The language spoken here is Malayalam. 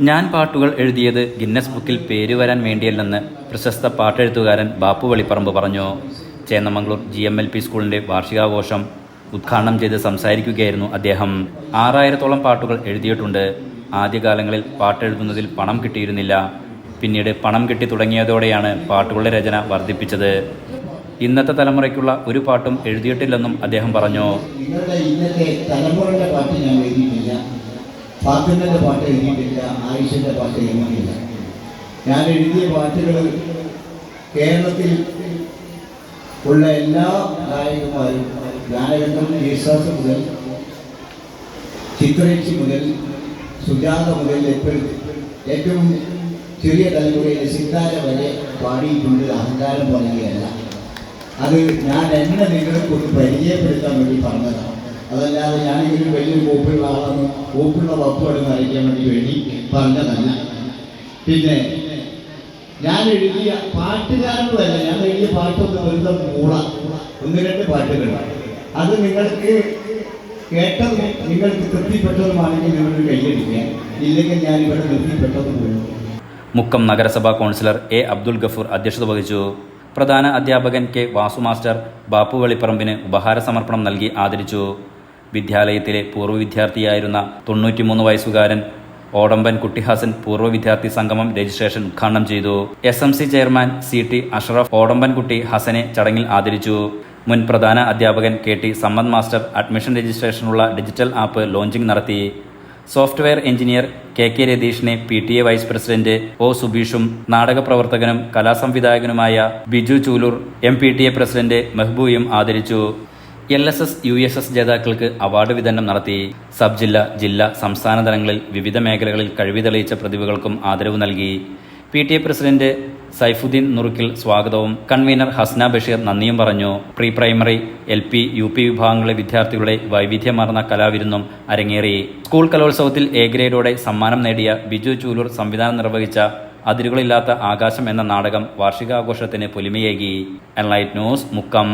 ഞാൻ പാട്ടുകൾ എഴുതിയത് ഗിന്നസ് ബുക്കിൽ പേര് വരാൻ വേണ്ടിയല്ലെന്ന് പ്രശസ്ത പാട്ടെഴുത്തുകാരൻ ബാപ്പു വെളിപ്പറമ്പ് പറഞ്ഞു. ചേന്നമംഗളൂർ GMLP സ്കൂളിൻ്റെ വാർഷികാഘോഷം ഉദ്ഘാടനം ചെയ്ത് സംസാരിക്കുകയായിരുന്നു അദ്ദേഹം. 6000-ഓളം പാട്ടുകൾ എഴുതിയിട്ടുണ്ട്. ആദ്യകാലങ്ങളിൽ പാട്ടെഴുതുന്നതിൽ പണം കിട്ടിയിരുന്നില്ല. പിന്നീട് പണം കിട്ടി തുടങ്ങിയതോടെയാണ് പാട്ടുകളുടെ രചന വർദ്ധിപ്പിച്ചത്. ഇന്നത്തെ തലമുറയ്ക്കുള്ള ഒരു പാട്ടും എഴുതിയിട്ടില്ലെന്നും അദ്ദേഹം പറഞ്ഞു. ഇന്നത്തെ തലമുറയുടെ പാട്ട് ഞാൻ എഴുതിയിട്ടില്ല, ഫാത്തിമയുടെ പാട്ട് എഴുതിയിട്ടില്ല, ആയിഷയുടെ പാട്ട് എഴുതിയിട്ടില്ല. ഞാൻ എഴുതിയ പാട്ടുകൾ കേരളത്തിൽ ഉള്ള എല്ലാ ഗായകന്മാരും, ഗാനരംഗം യേശുദാസ് മുതൽ ചിത്രേച്ചി മുതൽ സുജാത മുതൽ ഏറ്റവും ചെറിയ തലമുറയിലെ സിത്താര വരെ പാടിയിട്ടുണ്ട്. അഹങ്കാരം പറയുകയല്ല, അത് ഞാൻ എന്നെ നിങ്ങൾക്ക് ഒന്ന് പരിചയപ്പെടുത്താൻ വേണ്ടി പറഞ്ഞതാണ്. അതല്ലാതെ ഞാനിങ്ങനെ വലിയൊരു കോപ്പുള്ള ആളാണ്, കോപ്പുള്ള വപ്പുകളെന്ന് അറിയിക്കാൻ വേണ്ടി പറഞ്ഞതല്ല. പിന്നെ ഞാൻ എഴുതിയ പാട്ടുകാരനല്ല, ഞാൻ എഴുതിയ പാട്ടൊന്ന് വെറുതെ മൂള 1-2 പാട്ടുകളാണ്. അത് നിങ്ങൾക്ക് കേട്ടതും നിങ്ങൾക്ക് തൃപ്തിപ്പെട്ടതുമാണെങ്കിൽ നിങ്ങൾ കൈയടിക്കുക, ഇല്ലെങ്കിൽ ഞാൻ ഇവിടെ തൃപ്തിപ്പെട്ടതും പോലും. മുക്കം നഗരസഭാ കൗൺസിലർ A. അബ്ദുൽ ഗഫൂർ അധ്യക്ഷത വഹിച്ചു. പ്രധാന അധ്യാപകൻ K. വാസു മാസ്റ്റർ ബാപ്പു വെളിപ്പറമ്പിന് ഉപഹാര സമർപ്പണം നൽകി ആദരിച്ചു. വിദ്യാലയത്തിലെ പൂർവ്വ വിദ്യാർത്ഥിയായിരുന്ന 93 വയസ്സുകാരൻ ഓടമ്പൻ കുട്ടിഹാസൻ പൂർവ്വ വിദ്യാർത്ഥി സംഗമം രജിസ്ട്രേഷൻ ഉദ്ഘാടനം ചെയ്തു. SMC chairman CT Ashraf Odambankutty ഹസനെ ചടങ്ങിൽ ആദരിച്ചു. മുൻ പ്രധാന അധ്യാപകൻ KT സമ്മദ് മാസ്റ്റർ അഡ്മിഷൻ രജിസ്ട്രേഷനുള്ള ഡിജിറ്റൽ ആപ്പ് ലോഞ്ചിംഗ് നടത്തി. സോഫ്റ്റ്വെയർ എഞ്ചിനീയർ KK രതീഷിനെ PTA വൈസ് പ്രസിഡന്റ് O. സുബീഷും നാടകപ്രവർത്തകനും കലാസംവിധായകനുമായ ബിജു ചൂലൂർ MPTA പ്രസിഡന്റ് മെഹ്ബൂയും ആദരിച്ചു. LSS USS ജേതാക്കൾക്ക് അവാർഡ് വിതരണം നടത്തി. സബ് ജില്ല, ജില്ലാ, സംസ്ഥാന തലങ്ങളിൽ വിവിധ മേഖലകളിൽ കഴിവ് തെളിയിച്ച പ്രതിഭകൾക്കും ആദരവ് നൽകി. PTA പ്രസിഡന്റ് സൈഫുദ്ദീൻ നുറുക്കിൽ സ്വാഗതവും കൺവീനർ ഹസ്ന ബഷീർ നന്ദിയും പറഞ്ഞു. പ്രീ പ്രൈമറി, LP, UP വിഭാഗങ്ങളിലെ വിദ്യാർത്ഥികളുടെ വൈവിധ്യമാർന്ന കലാവിരുന്നും അരങ്ങേറി. സ്കൂൾ കലോത്സവത്തിൽ A ഗ്രേഡോടെ സമ്മാനം നേടിയ ബിജു ചൂലൂർ സംവിധാനം നിർവഹിച്ച അതിരുകളില്ലാത്ത ആകാശം എന്ന നാടകം വാർഷികാഘോഷത്തിന് പൊലിമയേകി. Enlight news, Mukkam.